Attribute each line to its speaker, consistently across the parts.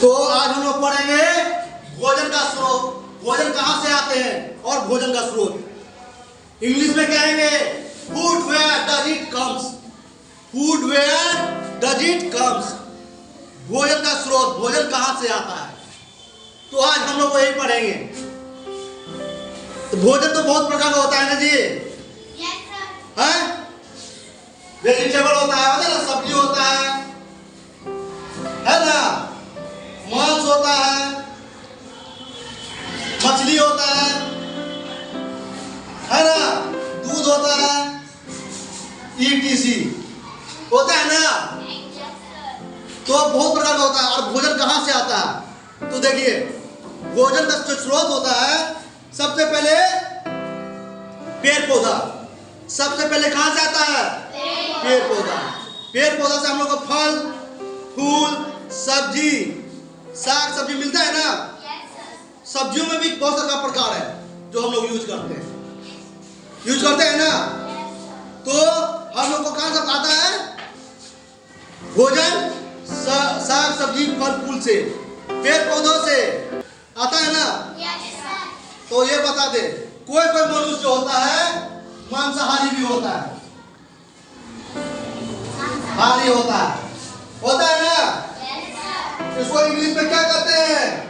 Speaker 1: तो आज हम लोग पढ़ेंगे भोजन का स्रोत। भोजन कहाँ से आते हैं और भोजन का स्रोत इंग्लिश में कहेंगे food where does it comes. Food where does it comes. भोजन का स्रोत, भोजन कहाँ से आता है। तो आज हम लोग वही पढ़ेंगे। तो भोजन तो बहुत प्रकार का होता है ना जी। हैं? वेजिटेबल होता है ना, सब्जी होता है ना, मांस होता है, मछली होता है ना, दूध होता है, ETC होता है ना। तो बहुत प्रकार का होता है। और भोजन कहाँ से आता है तो देखिए, भोजन का जो स्रोत होता है सबसे पहले पेड़ पौधा। सबसे पहले कहाँ से आता है? पेड़ पौधा। पेड़ पौधा से हम लोग को फल फूल सब्जी साग सब्जी मिलता है ना। सब्जियों में भी बहुत सारा प्रकार है जो हम लोग यूज करते हैं ना। तो हम लोग को कहाँ से आता है भोजन? साग सब्जी फल फूल से, पेड़ पौधों से आता है ना। तो ये बता दे, कोई कोई मनुष्य जो होता है मांसाहारी भी होता है, हारी होता है ना। इसको इंग्लिश में क्या कहते हैं?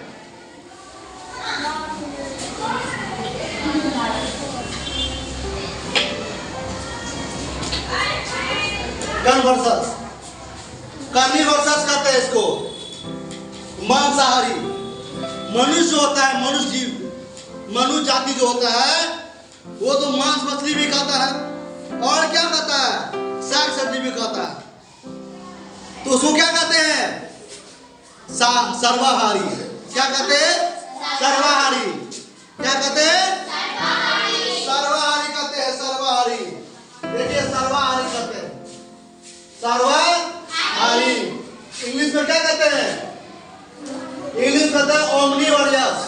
Speaker 1: कन्वर्सस, कार्निवर्सस कहते हैं इसको। मांसाहारी मनुष्य होता है, मनुष्य जीव, मनुष्य जाति जो होता है वो तो मांस मछली भी खाता है और क्या खाता है? साग सब्जी भी खाता है। तो उसको क्या कहते हैं? सर्वाहारी। क्या कहते हैं? सर्वाहारी। क्या कहते हैं? सर्वाहारी कहते हैं। सर्वाहारी, देखिए सर्वाहारी कहते हैं। सर्वाहारी इंग्लिश में क्या कहते हैं? इंग्लिश कहते हैं ओमनीवोरियस।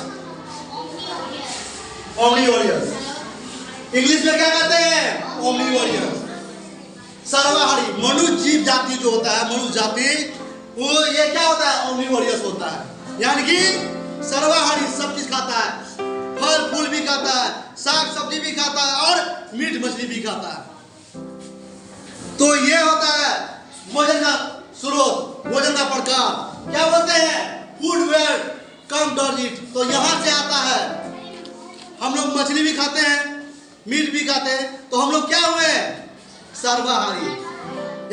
Speaker 1: ओमनीवोरियस इंग्लिश में क्या कहते हैं? ओमनीवोरियस। सर्वाहारी मनुष्य जीव जाति जो होता है, मनुष्य जाति, वो ये क्या होता है? ओमनीवोरियस होता है। यानी कि सर्वाहारी सब चीज खाता है, फल फूल भी खाता है, साग सब्जी भी खाता है और मीट मछली भी खाता है। तो ये होता है भोजन का स्रोत, भोजन का प्रकार। क्या बोलते हैं? Food where come does it. तो यहां से आता है। हम लोग मछली भी खाते हैं, मीट भी खाते हैं, तो हम लोग क्या हुए? सर्वाहारी।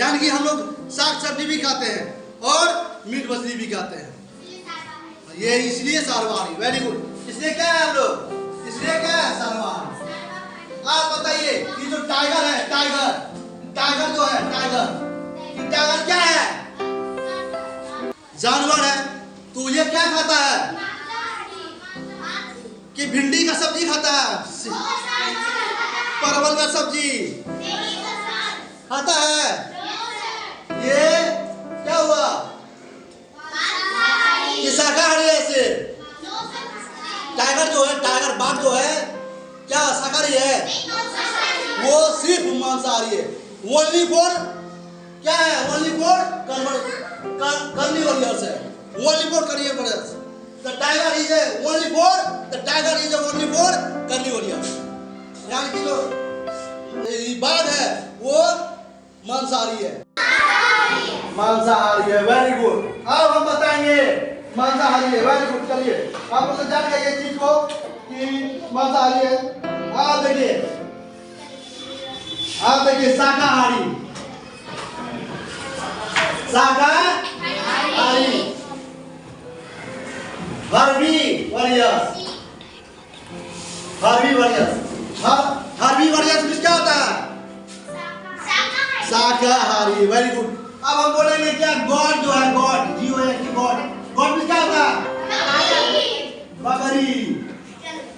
Speaker 1: यानी कि हम लोग साग सब्जी भी खाते हैं और मीट मछली भी खाते हैं। ये इसलिए सर्वाहारी। Very good. इसलिए क्या है हम लोग? इसलिए क्या है? सर्वाहारी। आप बताइए, ये जो टाइगर है, टाइगर जो है, टाइगर क्या है? जानवर है। तो ये क्या खाता है? कि भिंडी का सब्जी खाता है, परवल का सब्जी खाता है। ये क्या हुआ? ये शाकाहारी है। से टाइगर जो है, टाइगर बाघ जो है, क्या शाकाहारी है? वो सिर्फ मांसाहारी है। ओनली फॉर क्या है? ओनली फॉर कार्निवोरियस है। Only for carnivorous. The tiger is only for carnivorous। यानी कि जो बाघ है वो मांसाहारी है। मांसाहारी है। Very good. अब हम बताएंगे मांसाहारी है। Very good. चलिए आप लोग जान गए ये चीज को कि मांसाहारी है। आप देखिए शाकाहारी। हर्बीवोरियस में क्या होता है? शाकाहारी। Very good. अब हम बोलेंगे क्या? गॉड जो है, गॉड गॉड में क्या होता है? बकरी।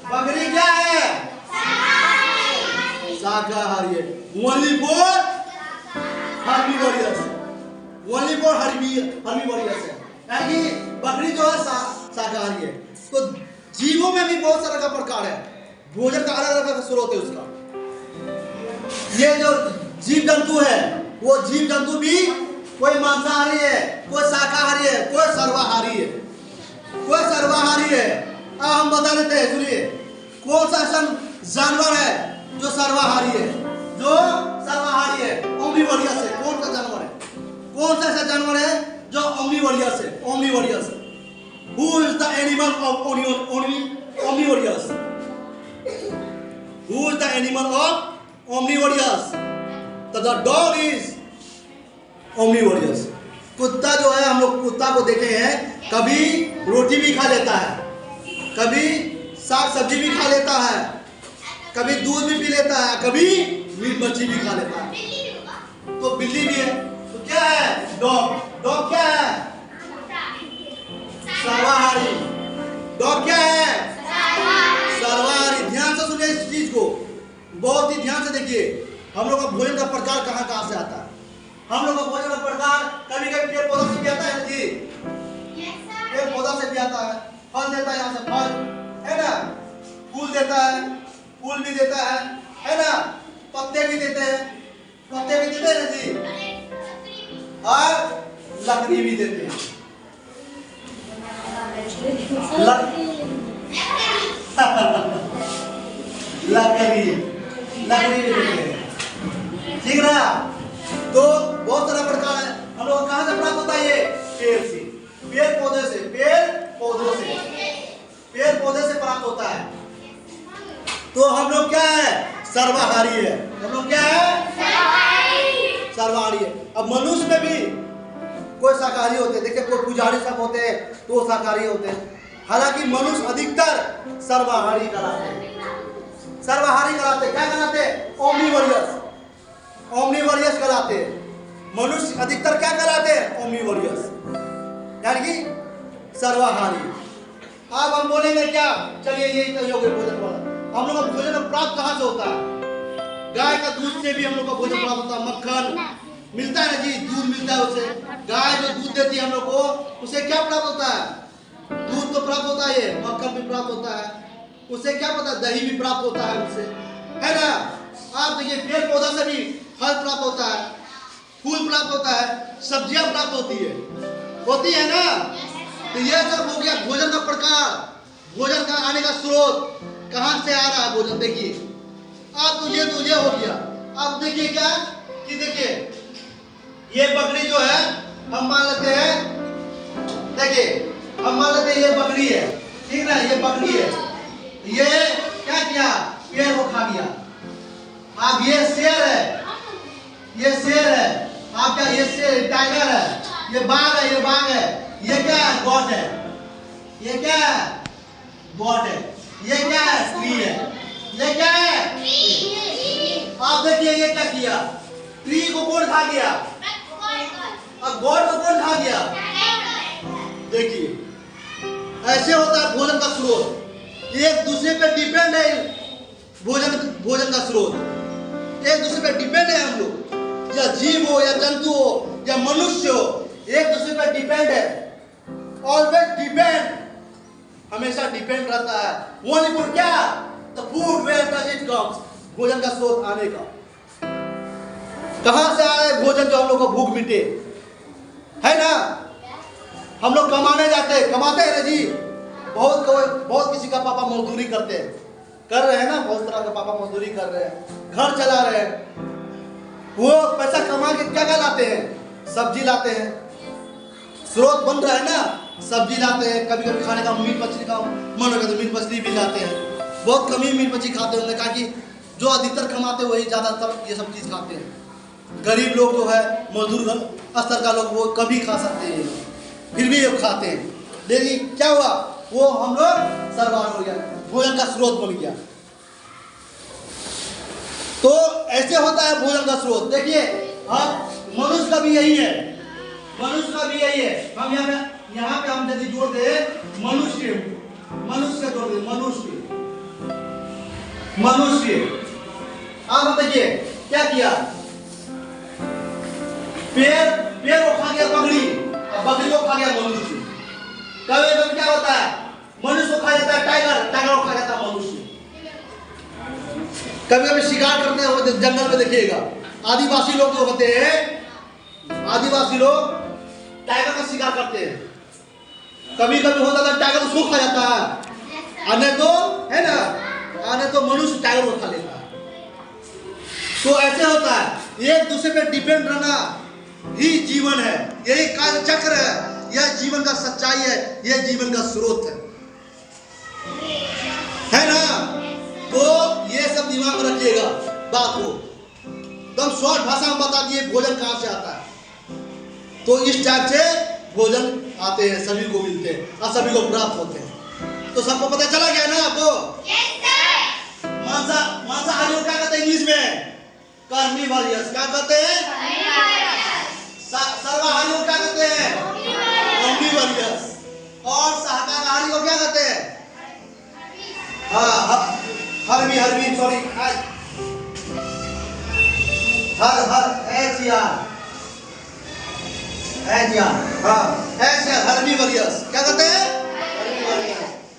Speaker 1: बकरी क्या है? शाकाहारी है। Only for herbivorous. Only for herbivorous है। यानी बकरी जो है शाकाहारी है। तो जीवों में भी बहुत सारा का प्रकार है। भोजन का अलग अलग स्रोत है उसका। ये जो जीव जंतु है, वो जीव जंतु भी कोई मांसाहारी है, कोई शाकाहारी है, कोई सर्वाहारी है। हम बता देते हैं, सुनिए कौन सा ऐसा जानवर है जो सर्वाहारी है, जो सर्वाहारी है, ओमनिवोरियस है। कौन सा जानवर है, कौन सा ऐसा जानवर है जो ओमनिवोरियस है, omnivorous. Who is the animal of omnivorous? Who is the animal of omnivorous? The dog is omnivorous. कुत्ता जो है, हम लोग कुत्ता को देखे हैं, कभी रोटी भी खा लेता है, कभी साग सब्जी भी खा लेता है, कभी दूध भी पी लेता है, कभी मीट मछली भी खा लेता है। तो बिल्ली भी है। तो क्या है डॉग? डॉग क्या है? सर्वाहारी। डॉग क्या है? सर्वाहारी। ध्यान से सुनिए इस चीज को, बहुत ही ध्यान से देखिए। हम लोग का भोजन का प्रकार कहाँ से आता है? हम लोग का भोजन का प्रकार कभी कभी पेड़ पौधा से भी आता है जी, पेड़ पौधा से भी आता है। फल देता है, यहाँ से फल है ना, फूल देता है, फूल भी देता है ना, पत्ते भी देते हैं, पत्ते भी देते हैं जी, और लकड़ी भी देते हैं। लकड़ी भी देते हैं, ठीक ना। तो बहुत सारा प्रकार है। हम लोग कहाँ से प्राप्त होता है? ये पेड़ से, पेड़ पौधे से, पेड़ पौधों से, पेड़ पौधे से प्राप्त होता है। तो हम लोग क्या है? सर्वाहारी है। हम लोग क्या है? सर्वाहारी है। अब मनुष्य में भी कोई शाकाहारी होते हैं, देखिए कोई पुजारी सब होते हैं तो वो शाकाहारी होते हैं। हालांकि मनुष्य अधिकतर सर्वाहारी कहलाते हैं। सर्वाहारी कहलाते क्या कहलाते? ओमनिवोरियस, ओमनिवोरियस कहलाते हैं। मनुष्य अधिकतर क्या कहलाते हैं? ओमनिवोरियस, यानी कि सर्वाहारी। अब हम बोलेंगे क्या? चलिए यही तो योग्य भोजन वाला। हम लोग का भोजन प्राप्त कहाँ से होता है? गाय का दूध से भी हम लोग का भोजन प्राप्त होता है। मक्खन मिलता है ना जी, दूध मिलता है उससे। गाय जो दूध देती है हम लोग को, उसे क्या प्राप्त होता है? दूध तो प्राप्त होता है, मक्खन भी प्राप्त होता है, उससे क्या पता, दही भी प्राप्त होता है उससे, है ना। आप देखिए पेड़ पौधा से भी फल प्राप्त होता है, फूल प्राप्त होता है, सब्जियां प्राप्त होती है ना। तो ये सब हो गया भोजन का प्रकार, भोजन का आने का स्रोत, कहां से आ रहा है भोजन। देखिए आप तो ये हो गया। अब देखिए क्या कि देखिए ये बकरी जो है, हम मान लेते हैं, देखिए हम मान लेते हैं ये बकरी है, ठीक ना, ये बकरी है, ये क्या किया? पेड़ को खा गया। अब ये शेर है, ये शेर है, आप क्या, ये शेर टाइगर है, ये बाघ है, ये बाघ है, ये क्या है? गॉड है, ये क्या है? गॉड है, ये क्या है? ट्री है, ये क्या है? आप देखिए ये क्या किया? ट्री को कौन खा गया? अब गॉड को कौन खा गया? देखिए ऐसे होता है भोजन का स्रोत, एक दूसरे पे डिपेंड है। भोजन का स्रोत एक दूसरे पे डिपेंड है। हम लोग या जीव हो या जंतु हो या मनुष्य हो, एक दूसरे पे डिपेंड है। ऑलवेज डिपेंड, हमेशा डिपेंड रहता है। ओनली फॉर क्या? The food where does it comes, भोजन का स्रोत आने का। कहां से आए भोजन जो हम लोग को भूख मिटे, है ना। हम लोग कमाने जाते हैं, कमाते हैं ना जी। बहुत किसी का पापा मजदूरी करते हैं, कर रहे हैं ना, बहुत तरह का पापा मजदूरी कर रहे हैं, घर चला रहे हैं। वो पैसा कमा के क्या क्या लाते हैं? सब्जी लाते हैं, स्रोत बन रहा है ना, सब्जी लाते हैं। कभी कभी खाने का मीट मछली का मन होगा तो मीट मछली भी लाते हैं। बहुत कम ही मीट मछली खाते होंगे, कहा कि जो अधिकतर कमाते वही ज़्यादातर ये सब चीज़ खाते हैं। गरीब लोग जो है, मजदूर स्तर का लोग, वो कभी खा सकते हैं, फिर भी ये खाते हैं। लेकिन क्या हुआ? वो हम लोग सर्वाहारी हो गया, भोजन का स्रोत बन गया। तो ऐसे होता है भोजन का स्रोत। देखिए हाँ, मनुष्य का भी यही है, मनुष्य का भी यही है। हम यहाँ पे हम यदि जोड़ दे मनुष्य से जोड़ दे मनुष्य। आप देखिए क्या किया? पेड़ को खा गया बकरी, बकरी को खा गया मनुष्य। कभी कभी क्या होता है? मनुष्य को खा जाता है टाइगर, टाइगर को खा जाता है मनुष्य। कभी कभी शिकार करते हैं जंगल में, देखिएगा आदिवासी लोग जो होते हैं, आदिवासी लोग टाइगर का शिकार करते हैं। कभी कभी होता है टाइगर उसको खा जाता है, अन्य तो है ना, अन्य तो मनुष्य टाइगर को खा लेता है। तो ऐसे होता है, एक दूसरे पे डिपेंड रहना ही जीवन है, यही काल चक्र है, यह जीवन का सच्चाई है, यह जीवन का स्रोत है ना। तो ये सब दिमाग में रखिएगा बात को, एकदम शॉर्ट भाषा में बता दिए भोजन कहां से आता है। तो इस टाइप से भोजन आते हैं, सभी को मिलते हैं और सभी को प्राप्त होते हैं। तो सबको पता चला गया ना आपको? मांसाहारियों क्या कहते हैं इंग्लिश में? कार्निवोरस। क्या कहते हैं? सर्वाहारियों क्या कहते हैं? ओमनिवोरस। और शाकाहारी को क्या कहते हैं? Harbi sorry herbivorous. क्या कहते हैं?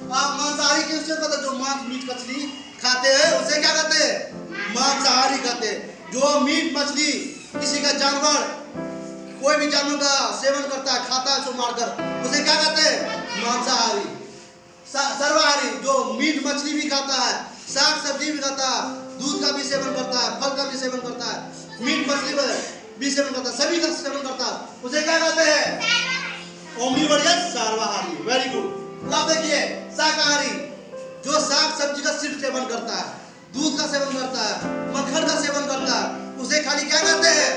Speaker 1: आप मांसाहारी के उसे कहते हैं, जो मांस मीट मछली खाते हैं उसे क्या कहते हैं? मांसाहारी कहते हैं। जो मीट मछली किसी का जानवर, कोई भी जानवर का सेवन करता है, खाता है उसको मारकर, उसे क्या कहते हैं? मांसाहारी। सर्वाहारी जो मीट मछली भी खाता है, साग सब्जी भी खाता है, दूध का भी सेवन करता है, फल का भी सेवन करता है, मीट मछली भी सेवन करता है, सभी का सेवन करता है, उसे क्या कहते हैं? ओमनिवोरस, सर्वाहारी। Very good. अब देखिए शाकाहारी, जो साग सब्जी का सिर्फ सेवन करता है, दूध का सेवन करता है, मक्खन का सेवन करता है, उसे खाली क्या कहते हैं?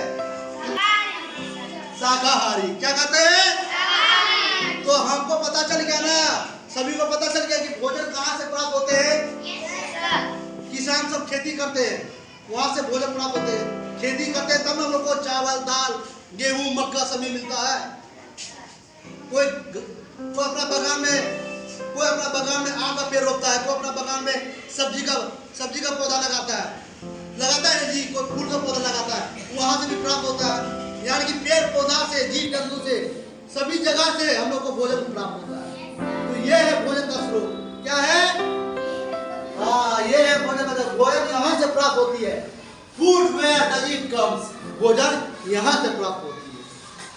Speaker 1: शाकाहारी। क्या कहते हैं? तो हमको पता चल गया ना, सभी को पता चल गया कि भोजन कहाँ से प्राप्त होते हैं? किसान सब खेती करते हैं, वहां से भोजन प्राप्त होते हैं। खेती करते हैं तब हम लोग को चावल दाल गेहूं मक्का सभी मिलता है। कोई अपना बगान में आम का पेड़ रोपता है, कोई अपना बगान में सब्जी का पौधा लगाता है जी, कोई फूल का पौधा लगाता है, वहां से भी प्राप्त होता है। यानी कि पेड़ पौधा से, जीव जंतु से, सभी जगह से हम लोग को भोजन प्राप्त होता है। तो ये है भोजन का स्रोत। क्या है? ये है भोजन का स्रोत। भोजन यहाँ से प्राप्त होती है। Food where does it comes, भोजन यहाँ से प्राप्त होती है।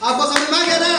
Speaker 1: आपको समझ में आ गया ना?